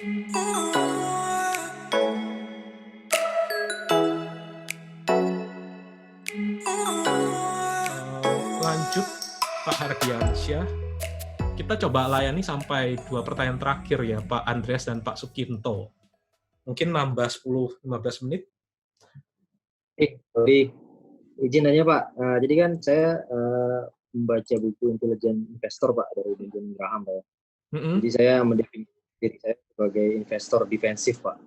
Lanjut Pak Hardiansyah, kita coba layani sampai 2 pertanyaan terakhir ya Pak Andreas dan Pak Sukinto. Mungkin nambah 10-15 menit. Sorry, izin nanya Pak. Jadi kan saya membaca buku Intelligent Investor Pak dari Benjamin Graham Pak. Jadi saya mendefinisikan diri saya sebagai investor defensif Pak.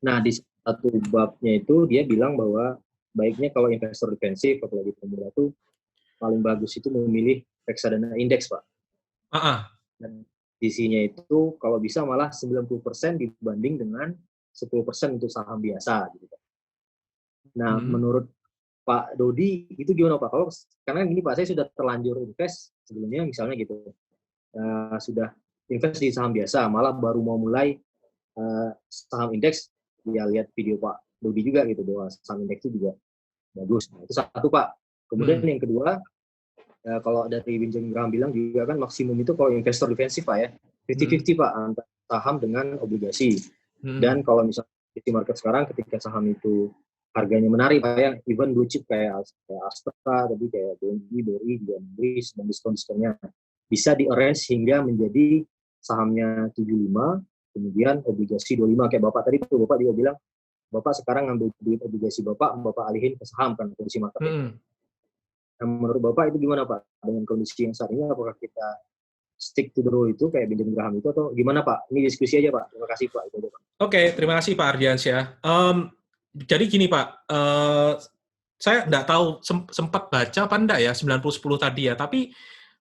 Nah di satu babnya itu dia bilang bahwa baiknya kalau investor defensif apalagi pemula itu paling bagus itu memilih reksadana indeks Pak. Dan isinya itu kalau bisa malah 90% dibanding dengan 10% untuk saham biasa gitu Pak. Nah, menurut Pak Dodi itu gimana Pak? Kalau karena gini Pak, saya sudah terlanjur invest sebelumnya misalnya gitu, sudah invest di saham biasa, malah baru mau mulai saham indeks, ya lihat video Pak Dodi juga gitu bahwa saham indeks itu juga bagus. Nah, itu satu Pak. Kemudian yang kedua, kalau dari Benjamin Graham bilang juga kan maksimum itu kalau investor defensif Pak ya, 50-50 Pak antara saham dengan obligasi. Dan kalau misalnya di market sekarang ketika saham itu harganya menarik Pak ya, even blue chip kayak Astra, tadi kayak BNI, BRI, juga Inggris, dan diskon-diskonnya bisa di-arrange hingga menjadi sahamnya 75, kemudian obligasi 25. Kayak Bapak tadi tuh, Bapak juga bilang, Bapak sekarang ngambil duit obligasi Bapak alihin ke saham kan, kondisi market. Nah, menurut Bapak itu gimana Pak? Dengan kondisi yang saat ini, apakah kita stick to the rule itu kayak Benjamin Graham itu atau gimana Pak? Ini diskusi aja Pak. Terima kasih Pak. Oke, terima kasih Pak Ardiansyah. Jadi gini Pak, saya nggak tahu sempat baca apa enggak ya 90-10 tadi ya, tapi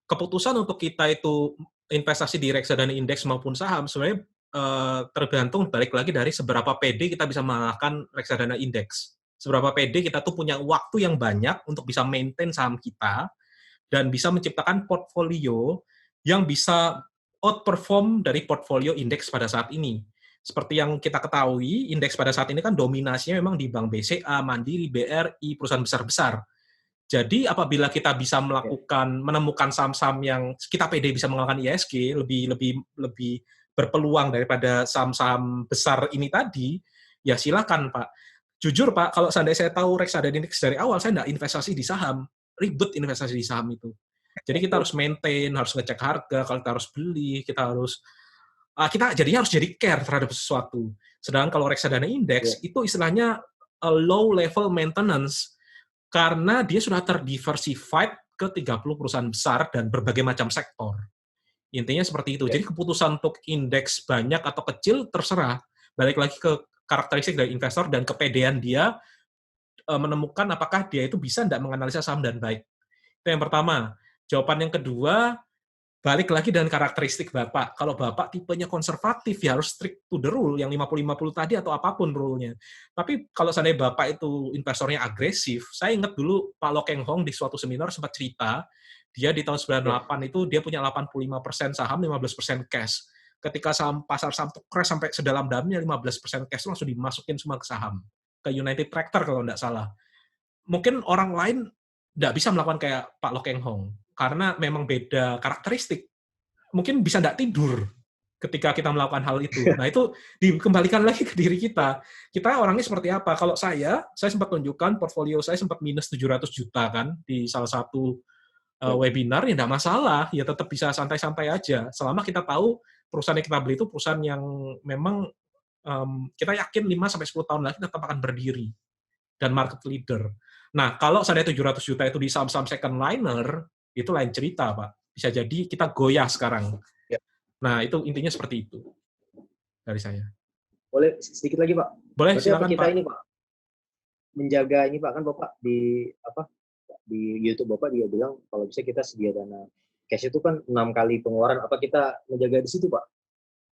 keputusan untuk kita itu investasi di reksadana indeks maupun saham sebenarnya tergantung balik lagi dari seberapa pede kita bisa mengalahkan reksadana indeks. Seberapa pede kita tuh punya waktu yang banyak untuk bisa maintain saham kita dan bisa menciptakan portfolio yang bisa outperform dari portfolio indeks pada saat ini. Seperti yang kita ketahui, indeks pada saat ini kan dominasinya memang di Bank BCA, Mandiri, BRI, perusahaan besar-besar. Jadi apabila kita bisa menemukan saham-saham yang kita pede bisa mengalahkan ISG, lebih berpeluang daripada saham-saham besar ini tadi, ya silakan Pak. Jujur Pak, kalau seandainya saya tahu reksadana indeks dari awal, saya nggak investasi di saham. Ribet investasi di saham itu. Jadi kita harus maintain, harus ngecek harga, kalau kita harus beli, kita jadinya harus jadi care terhadap sesuatu. Sedangkan kalau reksadana indeks itu istilahnya low level maintenance karena dia sudah terdiversified ke 30 perusahaan besar dan berbagai macam sektor. Intinya seperti itu. Jadi keputusan untuk indeks banyak atau kecil terserah. Balik lagi ke karakteristik dari investor dan kepedean dia menemukan apakah dia itu bisa tidak menganalisa saham dan baik. Itu yang pertama. Jawaban yang kedua, balik lagi dengan karakteristik Bapak. Kalau Bapak tipenya konservatif, ya harus strict to the rule, yang 50-50 tadi atau apapun rule-nya. Tapi kalau seandainya Bapak itu investornya agresif, saya ingat dulu Pak Lo Keng Hong di suatu seminar sempat cerita, dia di tahun 98 itu dia punya 85% saham, 15% cash. Ketika pasar saham itu crash sampai sedalam-dalamnya, 15% cash itu langsung dimasukin semua ke saham. Ke United Tractor kalau tidak salah. Mungkin orang lain tidak bisa melakukan kayak Pak Lo Keng Hong, karena memang beda karakteristik. Mungkin bisa tidak tidur ketika kita melakukan hal itu. Nah, itu dikembalikan lagi ke diri kita. Kita orangnya seperti apa? Kalau saya sempat tunjukkan portfolio saya sempat minus 700 juta kan di salah satu webinar, ya tidak masalah. Ya tetap bisa santai-santai aja. Selama kita tahu perusahaan yang kita beli itu perusahaan yang memang kita yakin 5-10 tahun lagi tetap akan berdiri dan market leader. Nah, kalau seandainya 700 juta itu di saham-saham second liner, itu lain cerita, Pak. Bisa jadi kita goyah sekarang. Nah, itu intinya seperti itu dari saya. Boleh sedikit lagi, Pak? Boleh, silakan, kita Pak. ini, Pak, menjaga ini, Pak, kan Bapak di YouTube Bapak juga bilang kalau bisa kita sedia dana cash itu kan 6 kali pengeluaran. Apa kita menjaga di situ, Pak?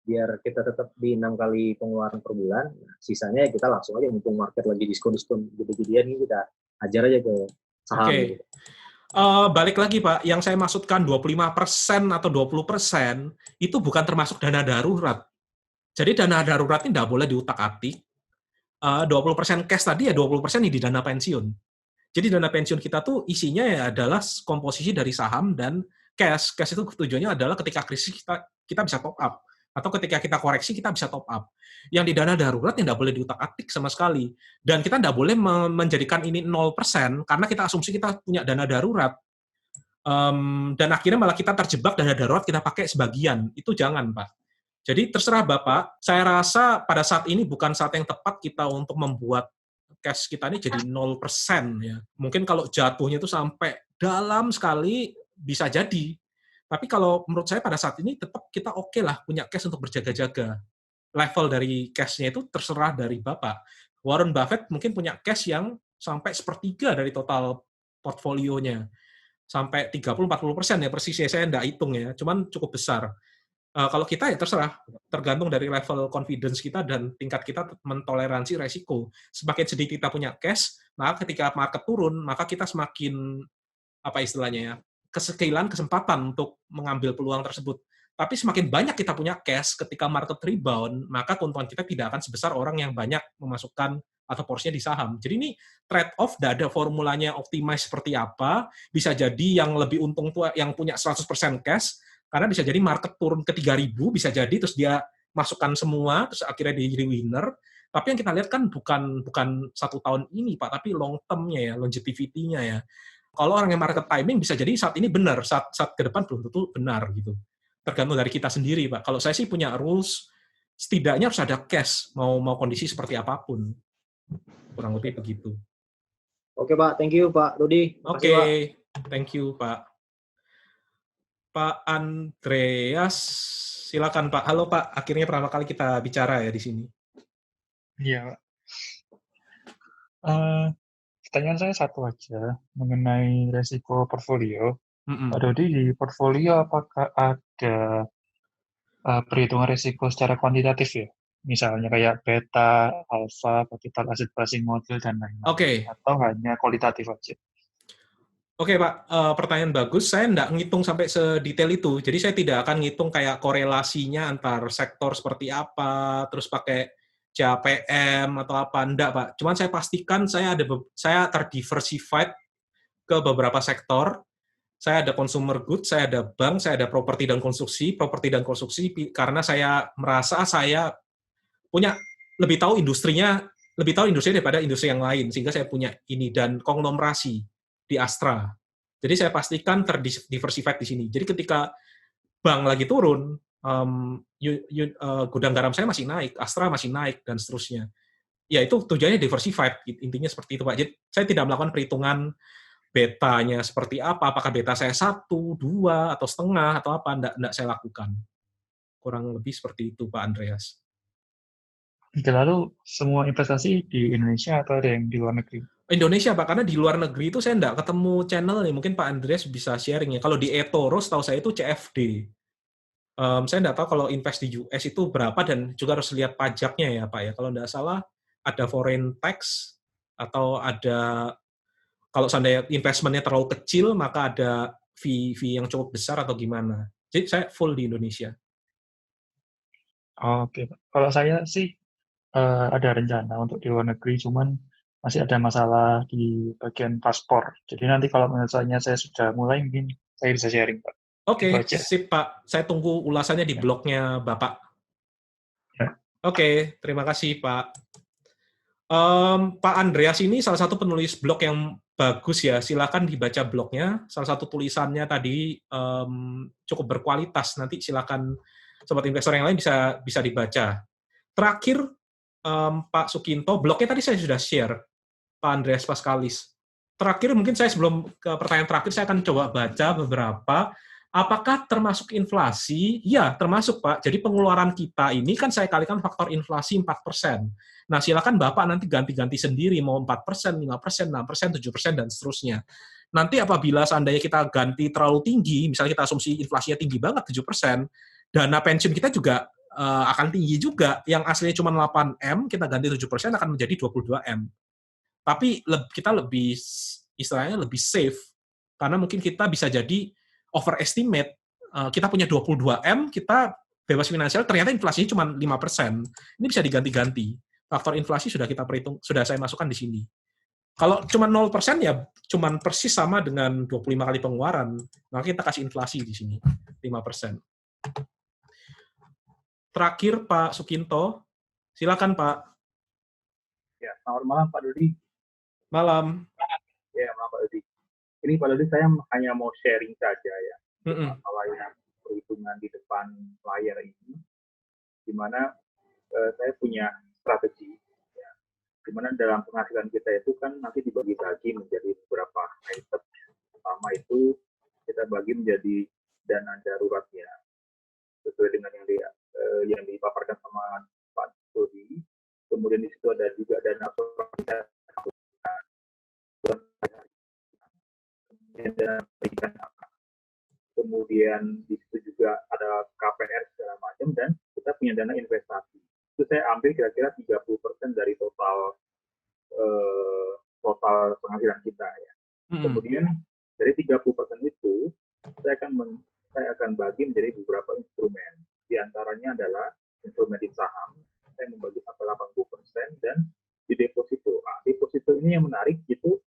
Biar kita tetap di 6 kali pengeluaran per bulan, sisanya kita langsung aja mumpung market lagi diskon-diskon gede-gedean ini kita ajar aja ke saham. Gitu. Balik lagi Pak, yang saya maksudkan 25% atau 20% itu bukan termasuk dana darurat. Jadi dana darurat ini tidak boleh diutak-atik. 20% cash tadi ya 20% di dana pensiun. Jadi dana pensiun kita tuh isinya ya adalah komposisi dari saham dan cash. Cash itu tujuannya adalah ketika krisis kita bisa top up. Atau ketika kita koreksi, kita bisa top up. Yang di dana darurat yang nggak boleh diutak-atik sama sekali. Dan kita nggak boleh menjadikan ini 0%, karena kita asumsi kita punya dana darurat. Dan akhirnya malah kita terjebak dana darurat, kita pakai sebagian. Itu jangan, Pak. Jadi terserah Bapak, saya rasa pada saat ini bukan saat yang tepat kita untuk membuat cash kita ini jadi 0%. Ya. Mungkin kalau jatuhnya itu sampai dalam sekali, bisa jadi. Tapi kalau menurut saya pada saat ini tetap kita oke lah punya cash untuk berjaga-jaga. Level dari cash-nya itu terserah dari Bapak. Warren Buffett mungkin punya cash yang sampai sepertiga dari total portfolionya. Sampai 30-40% ya persisnya, saya nggak hitung ya, cuman cukup besar. Kalau kita ya terserah, tergantung dari level confidence kita dan tingkat kita mentoleransi resiko. Semakin sedikit kita punya cash, maka ketika market turun, maka kita semakin, apa istilahnya ya, kehilangan kesempatan untuk mengambil peluang tersebut. Tapi semakin banyak kita punya cash ketika market rebound, maka keuntungan kita tidak akan sebesar orang yang banyak memasukkan atau porsinya di saham. Jadi ini trade-off, tidak ada formulanya optimize seperti apa, bisa jadi yang lebih untung tuh yang punya 100% cash, karena bisa jadi market turun ke 3.000, bisa jadi terus dia masukkan semua, terus akhirnya dia jadi winner. Tapi yang kita lihat kan bukan 1 tahun ini, Pak, tapi long term-nya ya, longevity-nya ya. Kalau orang yang market timing bisa jadi saat ini benar, saat ke depan belum tentu benar gitu. Tergantung dari kita sendiri, Pak. Kalau saya sih punya rules, setidaknya harus ada cash, mau kondisi seperti apapun. Kurang lebih begitu. Oke, Pak. Thank you, Pak Rudi. Oke, thank you, Pak. Pak Andreas, silakan Pak. Halo Pak, akhirnya pertama kali kita bicara ya di sini. Iya, Pak. Pertanyaan saya satu aja mengenai resiko portfolio. Pak Dodi, di portfolio apakah ada perhitungan resiko secara kuantitatif ya? Misalnya kayak beta, alpha, capital asset pricing model, dan lain-lain. Oke. Atau hanya kualitatif aja? Oke Pak, pertanyaan bagus. Saya nggak ngitung sampai sedetail itu. Jadi saya tidak akan ngitung kayak korelasinya antar sektor seperti apa, terus pakai CAPM atau apa. Enggak Pak. Cuman saya pastikan saya terdiversified ke beberapa sektor. Saya ada consumer goods, saya ada bank, saya ada properti dan konstruksi. Properti dan konstruksi karena saya merasa saya punya lebih tahu industrinya daripada industri yang lain, sehingga saya punya ini dan konglomerasi di Astra. Jadi saya pastikan terdiversified di sini. Jadi ketika bank lagi turun, gudang garam saya masih naik, Astra masih naik, dan seterusnya. Ya itu tujuannya diversified, intinya seperti itu Pak. Jadi saya tidak melakukan perhitungan betanya seperti apa, apakah beta saya 1, 2, atau setengah, atau apa, enggak saya lakukan. Kurang lebih seperti itu Pak Andreas. Lalu semua investasi di Indonesia atau ada yang di luar negeri? Indonesia Pak, karena di luar negeri itu saya enggak ketemu channel nih, mungkin Pak Andreas bisa sharing ya. Kalau di eToro, setahu saya itu CFD. Saya enggak tahu kalau invest di US itu berapa dan juga harus lihat pajaknya ya Pak ya. Kalau enggak salah ada foreign tax atau ada kalau seandainya investmentnya terlalu kecil maka ada fee yang cukup besar atau gimana. Jadi saya full di Indonesia. Oke, Pak. Kalau saya sih ada rencana untuk di luar negeri, cuman masih ada masalah di bagian paspor. Jadi nanti kalau misalnya saya sudah mulai, mungkin saya bisa sharing, Pak. Oke, sip Pak. Saya tunggu ulasannya di blognya Bapak. Ya. Oke, terima kasih Pak. Pak Andreas ini salah satu penulis blog yang bagus ya. Silakan dibaca blognya. Salah satu tulisannya tadi cukup berkualitas. Nanti silakan sobat investor yang lain bisa dibaca. Terakhir, Pak Sukinto, blognya tadi saya sudah share, Pak Andreas Pascalis. Terakhir, mungkin saya sebelum ke pertanyaan terakhir, saya akan coba baca beberapa. Apakah termasuk inflasi? Ya, termasuk, Pak. Jadi pengeluaran kita ini kan saya kalikan faktor inflasi 4%. Nah, silakan Bapak nanti ganti-ganti sendiri, mau 4%, 5%, 6%, 7%, dan seterusnya. Nanti apabila seandainya kita ganti terlalu tinggi, misalnya kita asumsi inflasinya tinggi banget, 7%, dana pensiun kita juga akan tinggi juga. Yang aslinya cuma 8M, kita ganti 7% akan menjadi 22M. Tapi kita lebih, istilahnya lebih safe, karena mungkin kita bisa jadi overestimate. Kita punya 22M, kita bebas finansial, ternyata inflasinya cuma 5%. Ini bisa diganti-ganti. Faktor inflasi sudah kita perhitung, sudah saya masukkan di sini. Kalau cuma 0% ya cuma persis sama dengan 25 kali pengeluaran. Maka kita kasih inflasi di sini, 5%. terakhir Pak Sukinto. Silakan Pak. Ya, selamat malam Pak Dodi. Malam. Ya, malam Pak Dodi. Ini Pak Dodi, saya hanya mau sharing saja ya. Masalah yang perhitungan di depan layar ini, di mana saya punya strategi, ya, di mana dalam penghasilan kita itu kan nanti dibagi-bagi menjadi beberapa item. Pertama itu kita bagi menjadi dana daruratnya, sesuai dengan yang dipaparkan sama Pak Dodi. Kemudian di situ ada juga dana asuransi, kemudian di situ juga ada KPR segala macam, dan kita punya dana investasi. Itu saya ambil kira-kira 30% dari total penghasilan kita ya. Kemudian dari 30% itu saya akan bagi menjadi beberapa instrumen. Di antaranya adalah instrumen di saham. Saya membagi sampai 80%, dan di deposito. Nah, deposito ini yang menarik gitu.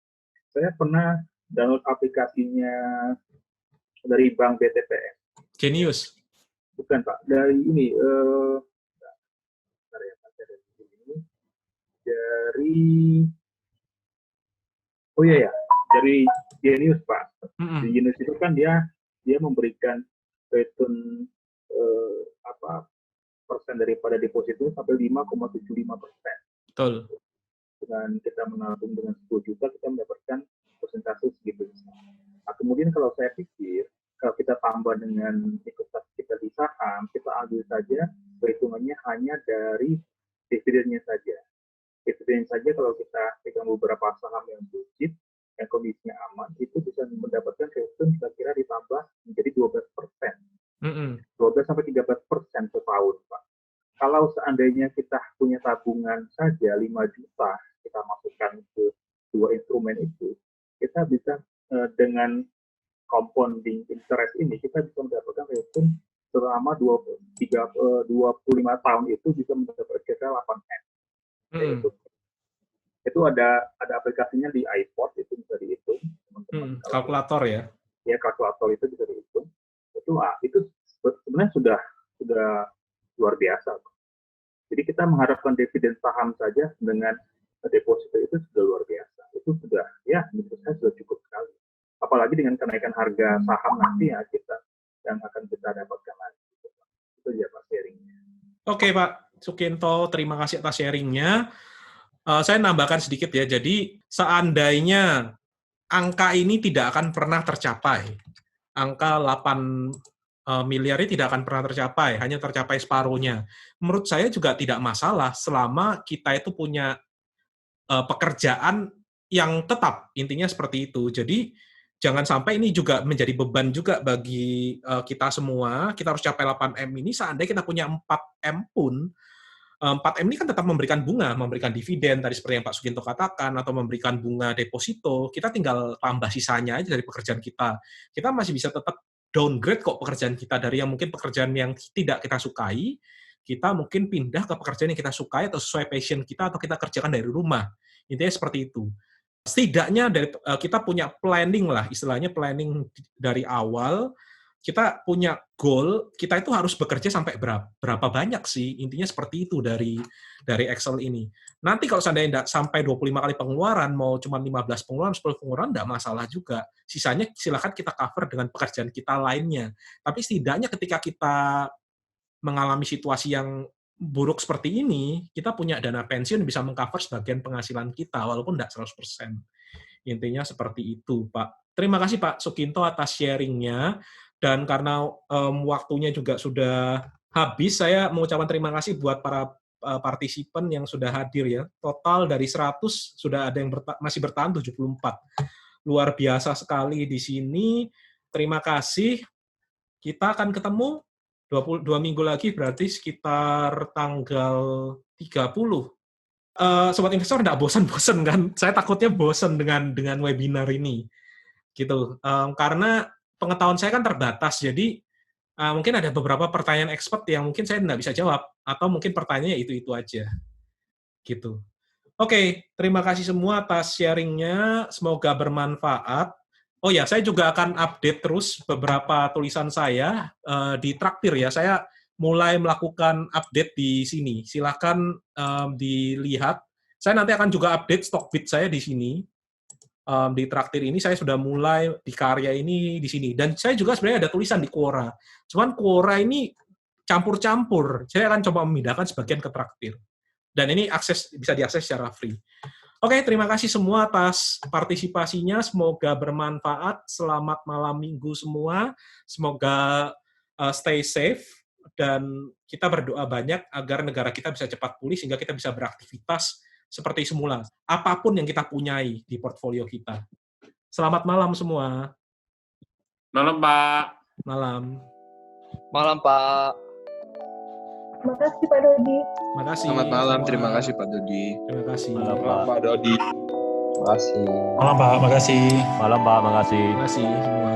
Saya pernah download aplikasinya dari Bank BTPS. Genius. Bukan Pak, dari ini. Dari Genius Pak. Di Genius itu kan dia memberikan return persen daripada deposito sampai 5,75%. Betul. Dengan kita menabung dengan 10 juta, kita mendapatkan persentase segitu. Nah, kemudian kalau saya pikir, kalau kita tambah dengan investasi kita di saham, kita ambil saja perhitungannya hanya dari dividennya saja. Dividen saja kalau kita pegang beberapa saham yang blue chip, yang kondisinya aman, itu bisa mendapatkan return kira-kira ditambah menjadi 12%. 12-13% setahun, Pak. Kalau seandainya kita punya tabungan saja 5 juta, kita masukkan ke dua instrumen itu, kita bisa dengan compounding interest ini, kita bisa mendapatkan return selama 25 tahun itu bisa mendapatkan kira 8M. Itu ada aplikasinya di iPod, itu bisa dihitung. Kalkulator ya? Ya, kalkulator itu bisa dihitung. Itu sebenarnya sudah luar biasa. Jadi kita mengharapkan dividen saham saja dengan deposito itu sudah luar biasa. Itu sudah, ya menurut saya sudah cukup sekali. Apalagi dengan kenaikan harga saham nanti ya yang akan kita dapatkan nanti. Itu ya Pak sharingnya. Oke Pak Sukinto, terima kasih atas sharingnya. Saya nambahkan sedikit ya. Jadi seandainya angka ini tidak akan pernah tercapai, angka 8 miliar ini tidak akan pernah tercapai, hanya tercapai separuhnya. Menurut saya juga tidak masalah selama kita itu punya pekerjaan yang tetap, intinya seperti itu. Jadi jangan sampai ini juga menjadi beban juga bagi kita semua. Kita harus capai 8M ini, seandainya kita punya 4M pun, 4M ini kan tetap memberikan bunga, memberikan dividen, tadi seperti yang Pak Sukinto katakan, atau memberikan bunga deposito, kita tinggal tambah sisanya aja dari pekerjaan kita. Kita masih bisa tetap downgrade kok pekerjaan kita dari yang mungkin pekerjaan yang tidak kita sukai, kita mungkin pindah ke pekerjaan yang kita sukai atau sesuai passion kita, atau kita kerjakan dari rumah. Intinya seperti itu. Setidaknya kita punya planning lah, istilahnya planning dari awal, kita punya goal, kita itu harus bekerja sampai berapa banyak sih, intinya seperti itu dari Excel ini. Nanti kalau seandainya tidak sampai 25 kali pengeluaran, mau cuma 15 pengeluaran, 10 pengeluaran, tidak masalah juga. Sisanya silakan kita cover dengan pekerjaan kita lainnya. Tapi setidaknya ketika kita mengalami situasi yang buruk seperti ini, kita punya dana pensiun bisa mengcover sebagian penghasilan kita, walaupun tidak 100%. Intinya seperti itu, Pak. Terima kasih Pak Sukinto atas sharing-nya. Dan karena waktunya juga sudah habis, saya mengucapkan terima kasih buat para partisipan yang sudah hadir ya. Total dari 100 sudah ada yang masih bertahan 74. Luar biasa sekali di sini. Terima kasih. Kita akan ketemu 22 minggu lagi, berarti sekitar tanggal 30. Sobat investor tidak bosan-bosan kan? Saya takutnya bosan dengan webinar ini. Gitu. Karena pengetahuan saya kan terbatas, jadi mungkin ada beberapa pertanyaan expert yang mungkin saya tidak bisa jawab, atau mungkin pertanyaannya itu-itu aja. Gitu. Oke, terima kasih semua atas sharing-nya, semoga bermanfaat. Oh ya, saya juga akan update terus beberapa tulisan saya di Traktir ya, saya mulai melakukan update di sini. Silakan dilihat. Saya nanti akan juga update Stockbit saya di sini. Di Traktir ini saya sudah mulai di karya ini di sini. Dan saya juga sebenarnya ada tulisan di Quora. Cuman Quora ini campur-campur. Saya akan coba memindahkan sebagian ke Traktir. Dan ini bisa diakses secara free. Oke, terima kasih semua atas partisipasinya. Semoga bermanfaat. Selamat malam minggu semua. Semoga stay safe. Dan kita berdoa banyak agar negara kita bisa cepat pulih sehingga kita bisa beraktivitas seperti semula. Apapun yang kita punyai di portfolio kita. Selamat malam semua. Malam, Pak. Malam. Malam, Pak. Terima kasih Pak Dodi. Terima kasih. Selamat malam, semua. terima kasih Pak Dodi. Terima kasih. Malam, Pak Dodi. Terima kasih. Malam Pak, makasih. Malam Pak, makasih. Terima kasih semua.